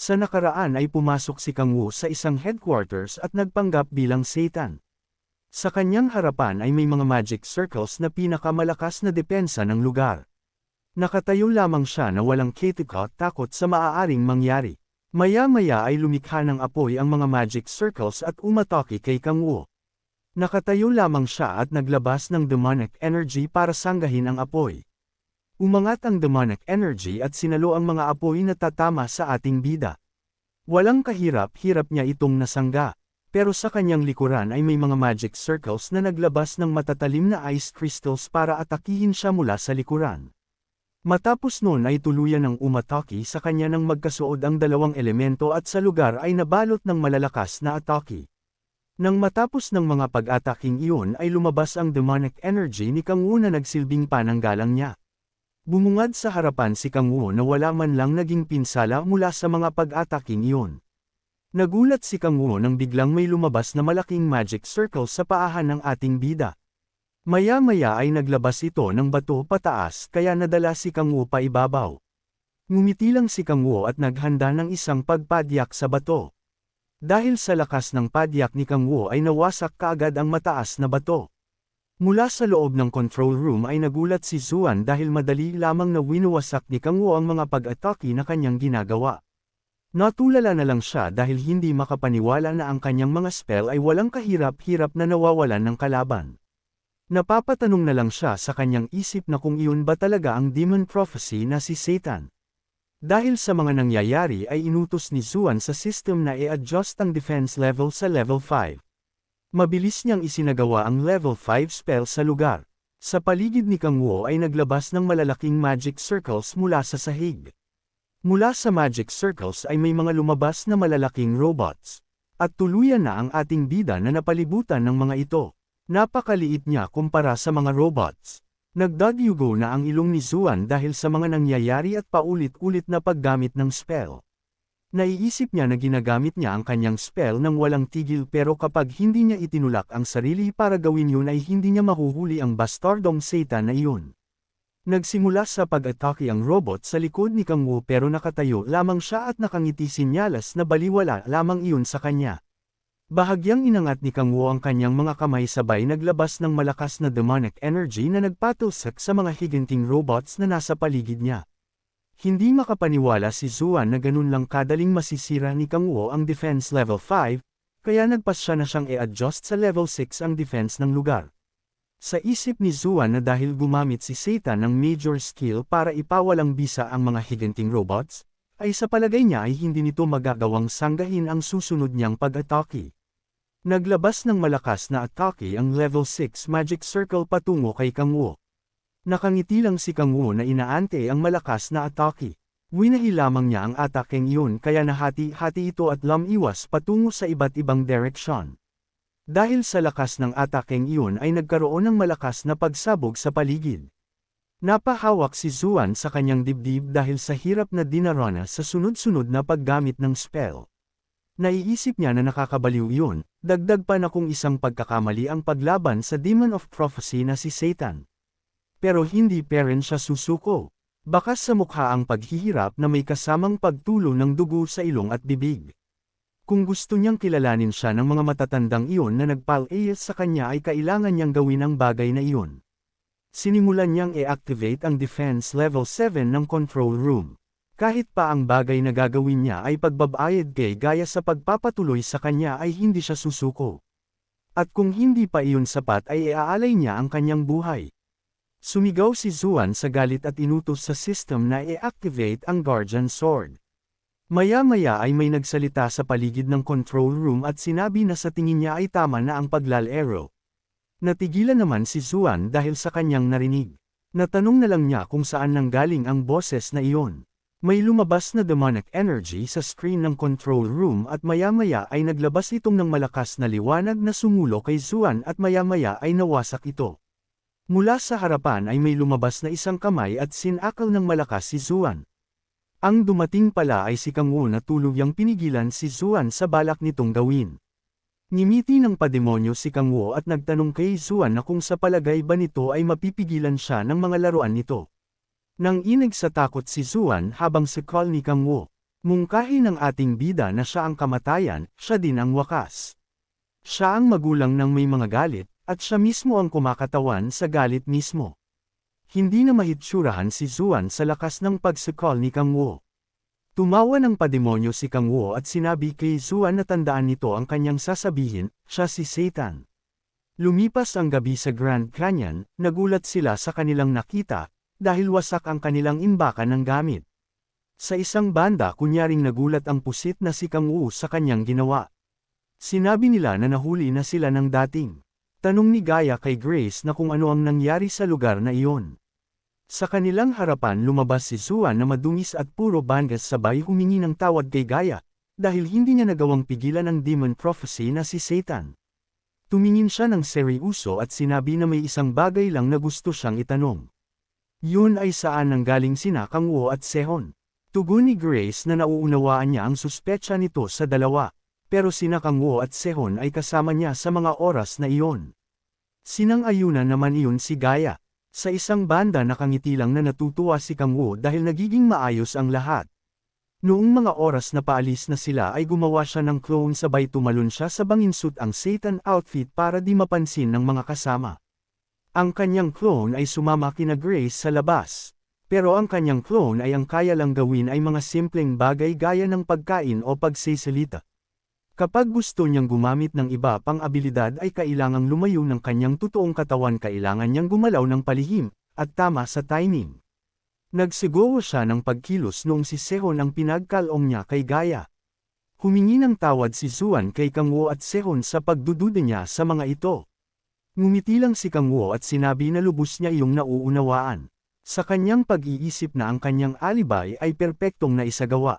Sa nakaraan ay pumasok si Kang Wu sa isang headquarters at nagpanggap bilang Satan. Sa kanyang harapan ay may mga magic circles na pinakamalakas na depensa ng lugar. Nakatayo lamang siya na walang takot sa maaaring mangyari. Maya-maya ay lumikha ng apoy ang mga magic circles at umatake kay Kang Wu. Nakatayo lamang siya at naglabas ng demonic energy para sanggahin ang apoy. Umangat ang demonic energy at sinalo ang mga apoy na tatama sa ating bida. Walang kahirap-hirap niya itong nasangga. Pero sa kanyang likuran ay may mga magic circles na naglabas ng matatalim na ice crystals para atakihin siya mula sa likuran. Matapos noon ay tuluyan ng umatake sa kanya nang magkasuod ang dalawang elemento at sa lugar ay nabalot ng malalakas na atake. Nang matapos ng mga pag-ataking iyon ay lumabas ang demonic energy ni Kang Wu na nagsilbing pananggalang niya. Bumungad sa harapan si Kang Wu na wala man lang naging pinsala mula sa mga pag-ataking iyon. Nagulat si Kang Wu nang biglang may lumabas na malaking magic circle sa paahan ng ating bida. Maya-maya ay naglabas ito ng bato pataas kaya nadala si Kang Wu pa ibabaw. Ngumiti lang si Kang Wu at naghanda ng isang pagpadyak sa bato. Dahil sa lakas ng padyak ni Kang Wu ay nawasak kaagad ang mataas na bato. Mula sa loob ng control room ay nagulat si Zuan dahil madali lamang na winuwasak ni Kang Wu ang mga pag-atake na kanyang ginagawa. Natulala na lang siya dahil hindi makapaniwala na ang kanyang mga spell ay walang kahirap-hirap na nawawalan ng kalaban. Napapatanong na lang siya sa kanyang isip na kung iyon ba talaga ang demon prophecy na si Satan. Dahil sa mga nangyayari ay inutos ni Zuan sa system na i-adjust ang defense level sa level 5. Mabilis niyang isinagawa ang level 5 spell sa lugar. Sa paligid ni Kang Wu ay naglabas ng malalaking magic circles mula sa sahig. Mula sa magic circles ay may mga lumabas na malalaking robots. At tuluyan na ang ating bida na napalibutan ng mga ito. Napakaliit niya kumpara sa mga robots. Nagdadyugo na ang ilong ni Zuan dahil sa mga nangyayari at paulit-ulit na paggamit ng spell. Naiisip niya na ginagamit niya ang kanyang spell nang walang tigil pero kapag hindi niya itinulak ang sarili para gawin yun ay hindi niya mahuhuli ang bastardong Satan na iyon. Nagsimula sa pag-atake ang robot sa likod ni Kang Wu pero nakatayo lamang siya at nakangiti sinyalas na baliwala lamang iyon sa kanya. Bahagyang inangat ni Kang Wu ang kanyang mga kamay sabay naglabas ng malakas na demonic energy na nagpatulsak sa mga higanting robots na nasa paligid niya. Hindi makapaniwala si Zuan na ganun lang kadaling masisira ni Kang Wu ang defense level 5, kaya nagpasya na siyang i-adjust sa level 6 ang defense ng lugar. Sa isip ni Zuan na dahil gumamit si Satan ng major skill para ipawalang bisa ang mga higanting robots, ay sa palagay niya ay hindi nito magagawang sanggahin ang susunod niyang pag-atake. Naglabas ng malakas na atake ang level 6 magic circle patungo kay Kang Wu. Nakangiti lang si Kang Wu na inaante ang malakas na atake. Winahi lamang niya ang atakeng iyon kaya nahati-hati ito at lumiwas patungo sa iba't ibang direksyon. Dahil sa lakas ng atakeng iyon ay nagkaroon ng malakas na pagsabog sa paligid. Napahawak si Zuan sa kanyang dibdib dahil sa hirap na dinarana sa sunod-sunod na paggamit ng spell. Naiisip niya na nakakabaliw iyon, dagdag pa na kung isang pagkakamali ang paglaban sa Demon of Prophecy na si Satan. Pero hindi pa rin siya susuko. Bakas sa mukha ang paghihirap na may kasamang pagtulo ng dugo sa ilong at bibig. Kung gusto niyang kilalanin siya ng mga matatandang iyon na nagpal-ayos sa kanya ay kailangan niyang gawin ang bagay na iyon. Sinimulan niyang i-activate ang defense level 7 ng control room. Kahit pa ang bagay na gagawin niya ay pagbabayad kay gaya sa pagpapatuloy sa kanya ay hindi siya susuko. At kung hindi pa iyon sapat ay iaalay niya ang kanyang buhay. Sumigaw si Zuan sa galit at inutos sa system na i-activate ang Guardian Sword. Maya-maya ay may nagsalita sa paligid ng control room at sinabi na sa tingin niya ay tama na ang paglalaro. Natigilan naman si Zuan dahil sa kanyang narinig. Natanong na lang niya kung saan nanggaling ang boses na iyon. May lumabas na demonic energy sa screen ng control room at maya-maya ay naglabas itong ng malakas na liwanag na sumulo kay Zuan at maya-maya ay nawasak ito. Mula sa harapan ay may lumabas na isang kamay at sinakal ng malakas si Zuan. Ang dumating pala ay si Kang Wu na tulugyang pinigilan si Zuan sa balak nitong gawin. Ngimiti ng pademonyo si Kang Wu at nagtanong kay Zuan na kung sa palagay ba nito ay mapipigilan siya ng mga laruan nito. Nang inig sa takot si Zuan habang sikal ni Kang Wu. Mungkahi ng ating bida na siya ang kamatayan, siya din ang wakas. Siya ang magulang ng may mga galit, at siya mismo ang kumakatawan sa galit mismo. Hindi na mahitsurahan si Zuan sa lakas ng pagsukol ni Kang Wu. Tumawa ng pademonyo si Kang Wu at sinabi kay Zuan na tandaan nito ang kanyang sasabihin, siya si Satan. Lumipas ang gabi sa Grand Canyon, nagulat sila sa kanilang nakita, dahil wasak ang kanilang imbakan ng gamit. Sa isang banda kunyaring nagulat ang pusit na si Kang Wu sa kanyang ginawa. Sinabi nila na nahuli na sila ng dating. Tanong ni Gaia kay Grace na kung ano ang nangyari sa lugar na iyon. Sa kanilang harapan lumabas si Zuan na madungis at puro bangas sabay humingi ng tawad kay Gaia, dahil hindi niya nagawang pigilan ang demon prophecy na si Satan. Tumingin siya ng seryoso at sinabi na may isang bagay lang na gusto siyang itanong. Yun ay saan nanggaling sina Kang Wu at Sehon. Tugon ni Grace na nauunawaan niya ang suspetsa nito sa dalawa, pero sina Kang Wu at Sehon ay kasama niya sa mga oras na iyon. Sinang-ayunan naman iyon si Gaia. Sa isang banda nakangiti lang na natutuwa si Kang Wu dahil nagiging maayos ang lahat. Noong mga oras na paalis na sila ay gumawa siya ng clone sabay tumalon siya sa banginsut ang Satan outfit para di mapansin ng mga kasama. Ang kanyang clone ay sumama kina Grace sa labas. Pero ang kanyang clone ay ang kaya lang gawin ay mga simpleng bagay gaya ng pagkain o pagsisalita. Kapag gusto niyang gumamit ng iba pang abilidad ay kailangang lumayo ng kanyang totoong katawan, kailangan niyang gumalaw ng palihim, at tama sa timing. Nagsiguro siya ng pagkilos noong si Sehon ang pinagkalong niya kay Gaia. Humingi ng tawad si Zuan kay Kang Wu at Sehon sa pagdududa niya sa mga ito. Ngumiti lang si Kang Wu at sinabi na lubos niya iyong nauunawaan. Sa kanyang pag-iisip na ang kanyang alibay ay perpektong naisagawa.